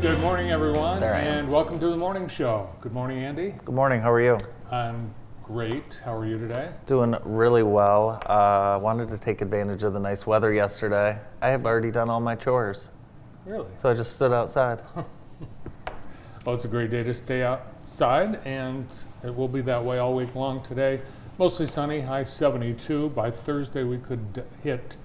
Good morning, everyone, There I am. and welcome to the morning show. Good morning, Andy. Good morning, how are you? I'm great. How are you today? Doing really well. Wanted to take advantage of the nice weather yesterday. I have already done all my chores, Really? so I just stood outside. Well, it's a great day to stay outside, and it will be that way all week long today. Mostly sunny, high 72. By Thursday, we could hit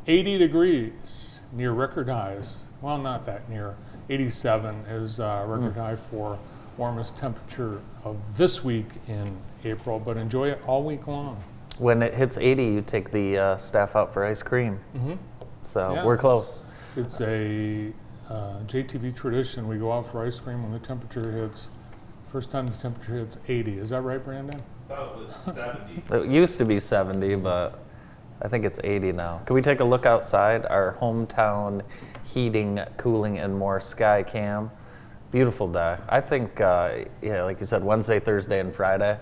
80 degrees, near record highs. Well, not that near. 87 is record high for warmest temperature of this week in April, but enjoy it all week long. When it hits 80, you take the staff out for ice cream. So Yeah, we're close. It's a JTV tradition. We go out for ice cream when the temperature hits, first time the temperature hits 80. Is that right, Brandon? I thought it was 70. It used to be 70, but I think it's 80 now. Can we take a look outside? Our hometown heating, cooling, and more sky cam. Beautiful day. I think, like you said, Wednesday, Thursday, and Friday.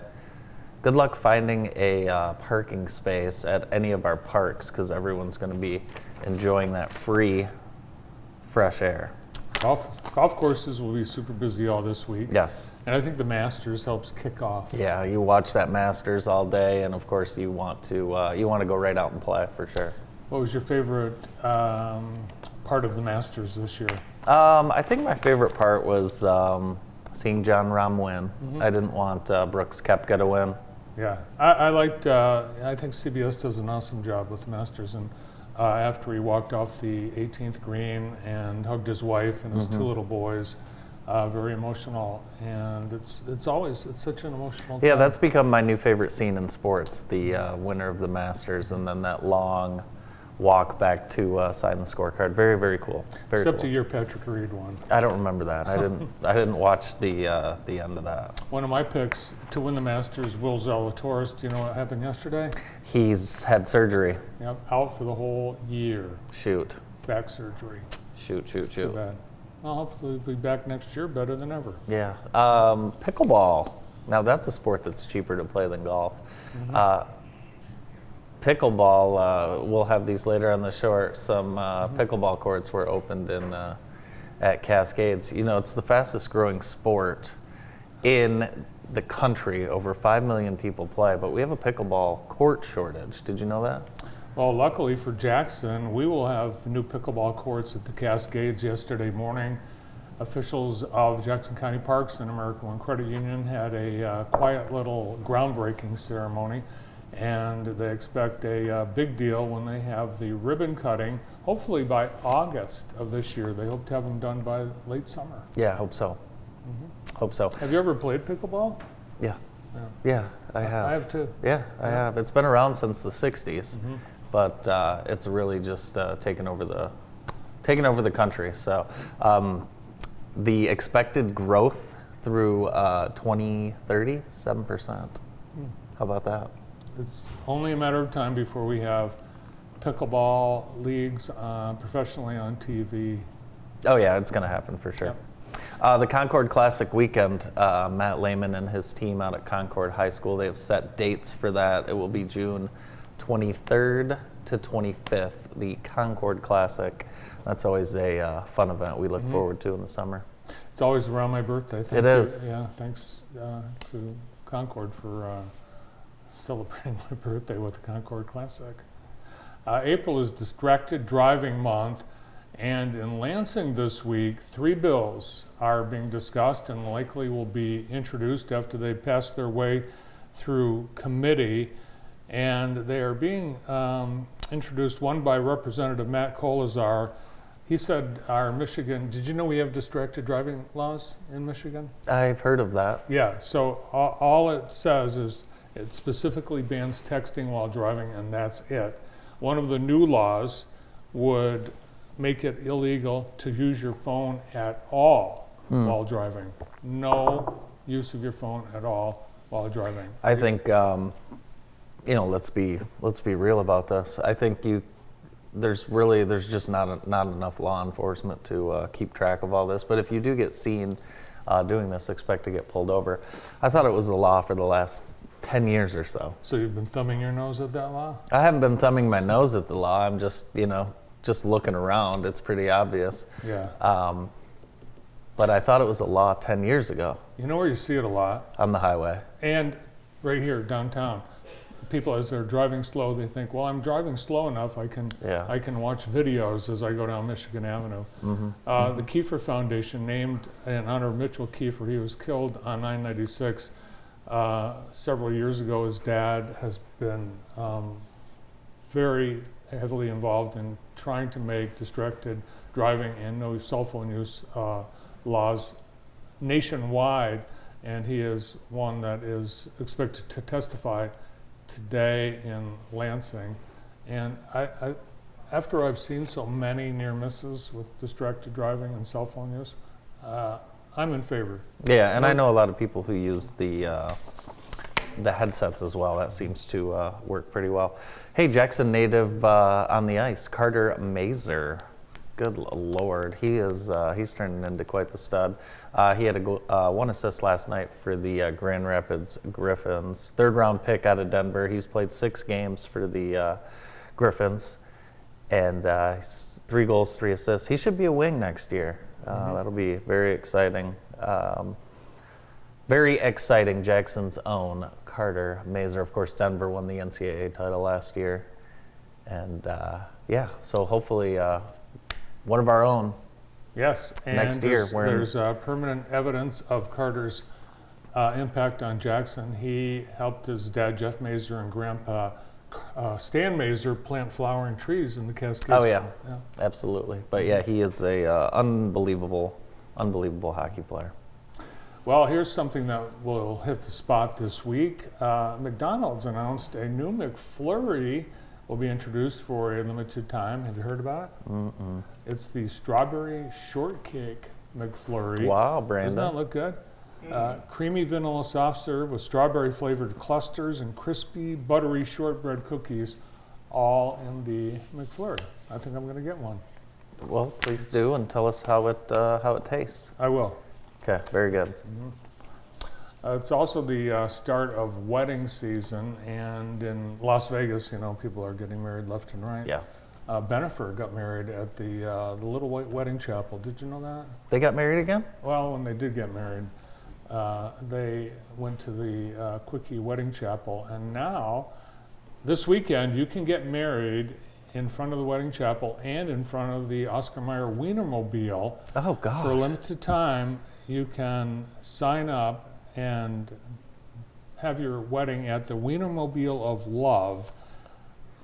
Good luck finding a parking space at any of our parks because everyone's going to be enjoying that free, fresh air. Golf courses will be super busy all this week. Yes. And I think the Masters helps kick off. Yeah, you watch that Masters all day, and of course you want to go right out and play for sure. What was your favorite part of the Masters this year? I think my favorite part was seeing Jon Rahm win. I didn't want Brooks Koepka to win. Yeah, I liked. I think CBS does an awesome job with the Masters, and after he walked off the 18th green and hugged his wife and his two little boys, very emotional, and it's such an emotional time. Yeah, that's become my new favorite scene in sports, the winner of the Masters, and then that long walk back to sign the scorecard. Very, very cool. Very Except cool. the year Patrick Reed won. I don't remember that. I didn't watch the end of that. One of my picks to win the Masters, Will Zalatoris. Do you know what happened yesterday? He's had surgery. Yep, out for the whole year. Shoot. Back surgery. Shoot. Too bad. Well, hopefully he'll be back next year better than ever. Yeah. Pickleball. Now that's a sport that's cheaper to play than golf. Pickleball, we'll have these later on the short. Some pickleball courts were opened at Cascades. You know, it's the fastest growing sport in the country. Over 5 million people play, but we have a pickleball court shortage. Did you know that? Well, luckily for Jackson, we will have new pickleball courts at the Cascades yesterday morning. Officials of Jackson County Parks and American One Credit Union had a quiet little groundbreaking ceremony, and they expect a big deal when they have the ribbon cutting, hopefully by August of this year. They hope to have them done by late summer. Yeah, I hope so. Hope so. Have you ever played pickleball? Yeah. Yeah, I have. I have too. Yeah, I have. It's been around since the 60s, but it's really just taken over the country. So the expected growth through 2030, 7%. How about that? It's only a matter of time before we have pickleball leagues professionally on TV. Oh yeah, it's going to happen for sure. The Concord Classic weekend, Matt Lehman and his team out at Concord High School, they have set dates for that. It will be June 23rd to 25th, the Concord Classic. That's always a fun event we look forward to in the summer. It's always around my birthday. It is. Yeah, thanks to Concord for celebrating my birthday with the Concord Classic. April is Distracted Driving Month, and in Lansing this week, 3 bills are being discussed and likely will be introduced after they pass their way through committee, and they are being introduced, one by Representative Matt Kolazar. He said our Michigan, did you know we have distracted driving laws in Michigan? I've heard of that. Yeah, so all it says is it specifically bans texting while driving, and that's it. One of the new laws would make it illegal to use your phone at all while driving. No use of your phone at all while driving. I think, let's be real about this. I think there's just not enough law enforcement to keep track of all this. But if you do get seen doing this, expect to get pulled over. I thought it was the law for the last 10 years or so. So you've been thumbing your nose at that law? I haven't been thumbing my nose at the law. I'm just looking around. It's pretty obvious. Yeah. but I thought it was a law 10 years ago You know where you see it a lot? on the highway. And right here downtown. People, as they're driving slow, they think, well, I'm driving slow enough, I can watch videos as I go down Michigan Avenue. The Kiefer Foundation, named in honor of Mitchell Kiefer, he was killed on 996 several years ago. His dad has been very heavily involved in trying to make distracted driving and no cell phone use laws nationwide, and he is one that is expected to testify today in Lansing. And I after I've seen so many near misses with distracted driving and cell phone use, I'm in favor. Yeah, and I know a lot of people who use the headsets as well. That seems to work pretty well. Hey, Jackson native on the ice, Carter Mazer. Good Lord, he's turning into quite the stud. He had one assist last night for the Grand Rapids Griffins. Third round pick out of Denver. He's played 6 games for the Griffins, and 3 goals, 3 assists. He should be a wing next year. That'll be very exciting. Very exciting. Jackson's own Carter Mazer. Of course, Denver won the NCAA title last year, and yeah, so hopefully. One of our own. Yes, and next year. There's permanent evidence of Carter's impact on Jackson. He helped his dad, Jeff Mazer, and grandpa, Stan Mazer, plant flowering trees in the Cascades. Oh, yeah, absolutely. But yeah, he is a unbelievable hockey player. Well, here's something that will hit the spot this week. McDonald's announced a new McFlurry will be introduced for a limited time. Have you heard about it? Mm-mm. It's the Strawberry Shortcake McFlurry. Wow, Brandon. Doesn't that look good? Creamy vanilla soft serve with strawberry flavored clusters and crispy buttery shortbread cookies, all in the McFlurry. I think I'm going to get one. Well, please do, and tell us how it tastes. I will. Okay, very good. It's also the start of wedding season, and in Las Vegas, you know, people are getting married left and right. Yeah. Bennifer got married at the Little White Wedding Chapel. Did you know that? They got married again? Well, when they did get married, they went to the Quickie Wedding Chapel, and now, this weekend, you can get married in front of the wedding chapel and in front of the Oscar Mayer Wienermobile. Oh, gosh. For a limited time, you can sign up and have your wedding at the Wienermobile of Love.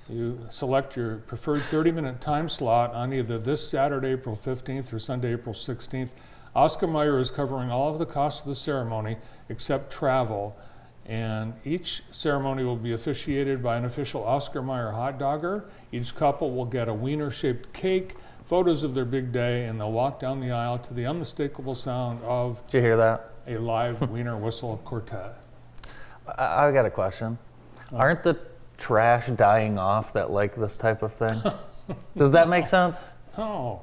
You select your preferred 30-minute time slot on either this Saturday, April 15th, or Sunday, April 16th. Oscar Mayer is covering all of the costs of the ceremony except travel, and each ceremony will be officiated by an official Oscar Mayer hot dogger. Each couple will get a wiener-shaped cake, photos of their big day, and they'll walk down the aisle to the unmistakable sound of Did you hear that? a live wiener whistle quartet. I got a question. Aren't the trash dying off that like this type of thing? Does that make sense? Oh,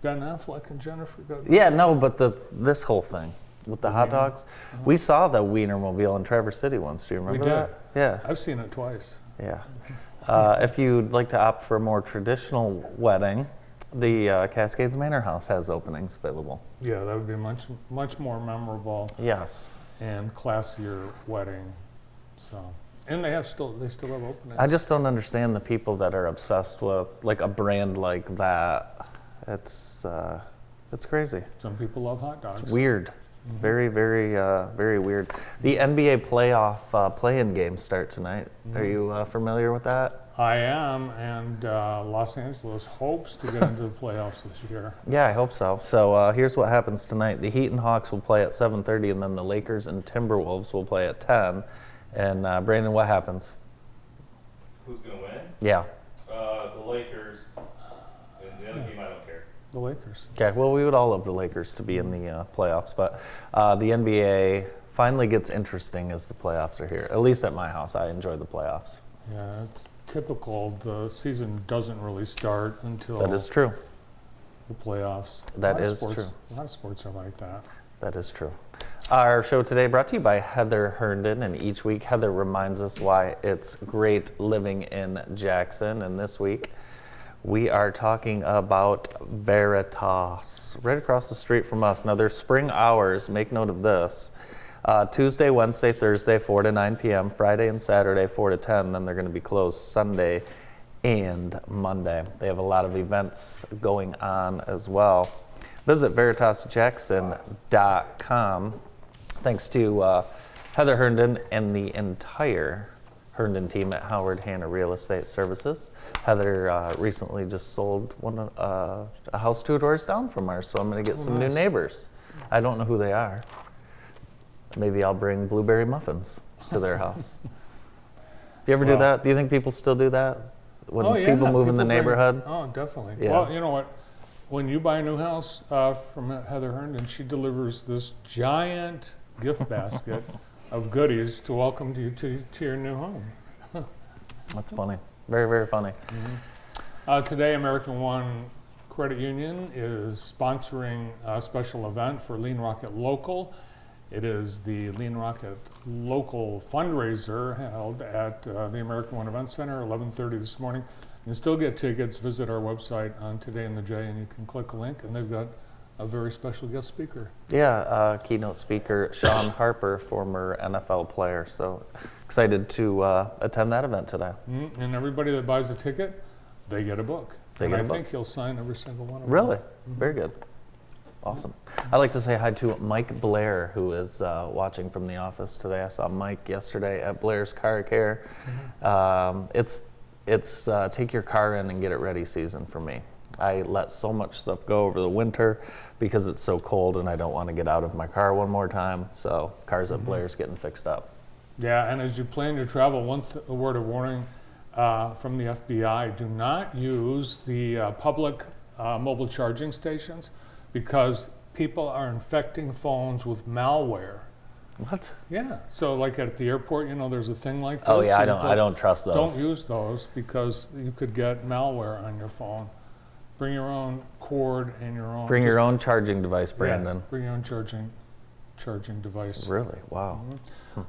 Ben Affleck and Jennifer got Yeah, no, but this whole thing with the hot dogs, we saw the Wienermobile in Traverse City once. Do you remember We did. that? Yeah. I've seen it twice. Yeah. If you'd like to opt for a more traditional wedding, the Cascades Manor House has openings available. Yeah, that would be much more memorable Yes. and classier wedding. So, and they still have openings. I just don't understand the people that are obsessed with like a brand like that. It's crazy. Some people love hot dogs. It's weird. Very, very, very weird. The NBA playoff play-in games start tonight. Are you familiar with that? I am, and Los Angeles hopes to get into the playoffs this year. Yeah, I hope so. So here's what happens tonight. The Heat and Hawks will play at 7:30, and then the Lakers and Timberwolves will play at 10. And Brandon, what happens? Who's going to win? Yeah. The Lakers. And the other team, I don't care. The Lakers. Okay, well, we would all love the Lakers to be in the playoffs, but the NBA finally gets interesting as the playoffs are here. At least at my house, I enjoy the playoffs. Yeah, it's typical. The season doesn't really start until That is true. the playoffs. That A lot of is sports- true. A lot of sports are like that. That is true. Our show today brought to you by Heather Herndon, and each week Heather reminds us why it's great living in Jackson. And this week We are talking about Veritas, right across the street from us. Now, their spring hours, make note of this. Tuesday, Wednesday, Thursday, 4 to 9 p.m., Friday and Saturday, 4 to 10. Then they're going to be closed Sunday and Monday. They have a lot of events going on as well. Visit VeritasJackson.com. Thanks to Heather Herndon and the entire Herndon team at Howard Hanna Real Estate Services. Heather recently just sold a house 2 doors down from ours, so I'm going to get some new neighbors. I don't know who they are. Maybe I'll bring blueberry muffins to their house. Do you ever do that? Do you think people still do that? When people move in the neighborhood? Oh, definitely. Yeah. Well, you know what? When you buy a new house from Heather Herndon, she delivers this giant gift basket of goodies to welcome you to your new home. That's funny. Very, very funny. Today, American One Credit Union is sponsoring a special event for Lean Rocket Local. It is the Lean Rocket Local fundraiser held at the American One Event Center, 11:30 this morning. You can still get tickets. Visit our website on Today in the J, and you can click a link, and they've got a very special guest speaker. Yeah, keynote speaker Sean Harper, former NFL player. So excited to attend that event today. And everybody that buys a ticket, they get a book. They and get a I book. think he'll sign every single one of them. Really? Very good. Awesome. I'd like to say hi to Mike Blair, who is watching from the office today. I saw Mike yesterday at Blair's Car Care. It's take your car in and get it ready season for me. I let so much stuff go over the winter because it's so cold and I don't want to get out of my car one more time. So cars at Blair's getting fixed up. Yeah, and as you plan your travel, a word of warning from the FBI, do not use the public mobile charging stations because people are infecting phones with malware. What? Yeah, so like at the airport, there's a thing like this. Oh yeah, and I don't trust those. Don't use those because you could get malware on your phone. Bring your own cord and your own. Bring your own charging device, Brandon. Yes, bring your own charging device. Really? Wow.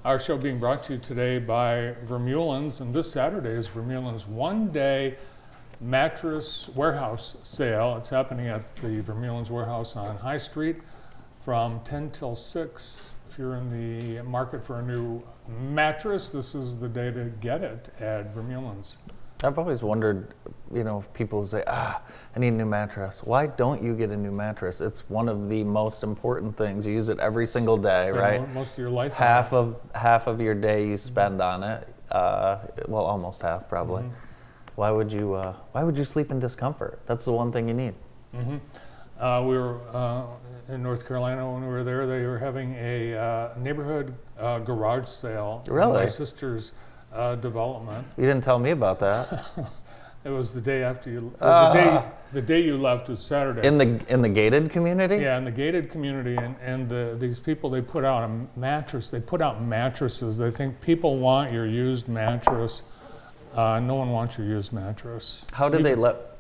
Our show being brought to you today by Vermeulen's, and this Saturday is Vermeulen's one-day mattress warehouse sale. It's happening at the Vermeulen's warehouse on High Street from 10 till 6. If you're in the market for a new mattress, this is the day to get it at Vermeulen's. I've always wondered, people say, I need a new mattress. Why don't you get a new mattress? It's one of the most important things. You use it every single day, right? Most of your life. Half of your day you spend on it. Well, almost half probably. Why would you sleep in discomfort? That's the one thing you need. We were in North Carolina when we were there. They were having a neighborhood garage sale. Really? In my sister's development. You didn't tell me about that. It was the day after you. It was the day you left was Saturday. In the gated community? Yeah, in the gated community, and these people, they put out a mattress. They put out mattresses. They think people want your used mattress. No one wants your used mattress. How did they let?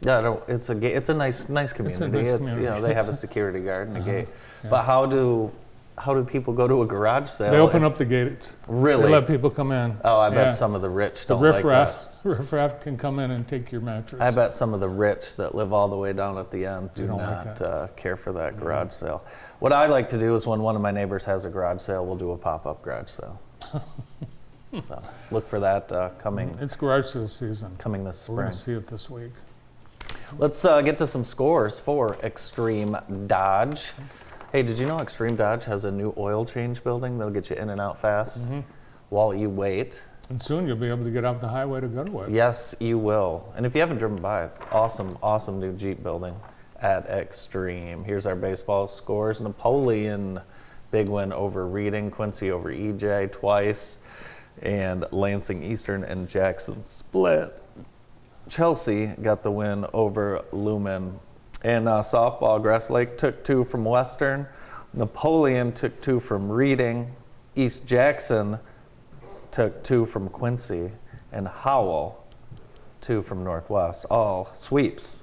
It's a nice community. It's a nice community. They have a security guard and a gate. Yeah. But how do people go to a garage sale? They open up the gates. Really? They let people come in. Oh, I bet some of the rich don't the like that. Riffraff can come in and take your mattress. I bet some of the rich that live all the way down at the end do don't not like care for that garage sale. What I like to do is when one of my neighbors has a garage sale, we'll do a pop-up garage sale. So look for that coming. It's garage sale season. Coming this spring. We're going to see it this week. Let's get to some scores for Extreme Dodge. Hey, did you know Extreme Dodge has a new oil change building? They'll get you in and out fast while you wait. And soon you'll be able to get off the highway to go to it. Yes, you will. And if you haven't driven by, it's awesome new Jeep building at Extreme. Here's our baseball scores. Napoleon, big win over Reading. Quincy over EJ twice. And Lansing Eastern and Jackson split. Chelsea got the win over Lumen. And softball, Grass Lake took 2 from Western. Napoleon took 2 from Reading. East Jackson took 2 from Quincy. And Howell, 2 from Northwest. All sweeps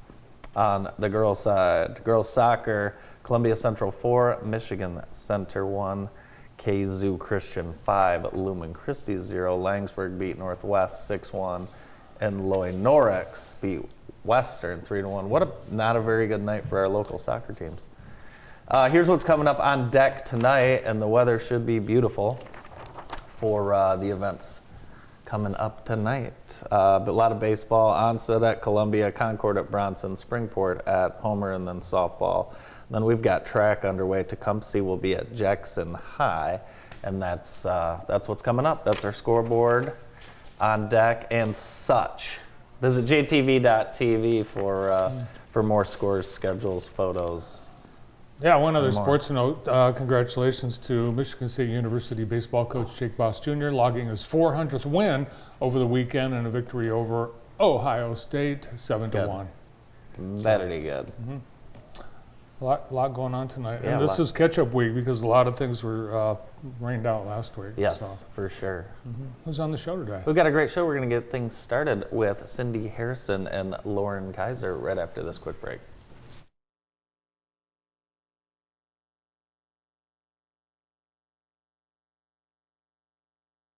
on the girls' side. Girls' soccer, Columbia Central 4, Michigan Center 1, Kazoo Christian 5, Lumen Christie 0. Langsburg beat Northwest 6-1. and Loy Norix beat Western 3-1. Not a very good night for our local soccer teams. Here's what's coming up on deck tonight, and the weather should be beautiful for the events coming up tonight. But a lot of baseball, Onset at Columbia, Concord at Bronson, Springport at Homer, and then softball. Then we've got track underway. Tecumseh will be at Jackson High, and that's what's coming up. That's our scoreboard on deck and such. Visit jtv.tv for more scores, schedules, photos. Yeah, one other more. sports note. Congratulations to Michigan State University baseball coach Jake Boss Jr. logging his 400th win over the weekend in a victory over Ohio State, 7-1. Very good. A lot going on tonight. Yeah, and this lot. is catch-up week because a lot of things were rained out last week. Yes, So. for sure. Who's on the show today? We've got a great show. We're going to get things started with Cindy Harrison and Lauren Kaiser right after this quick break.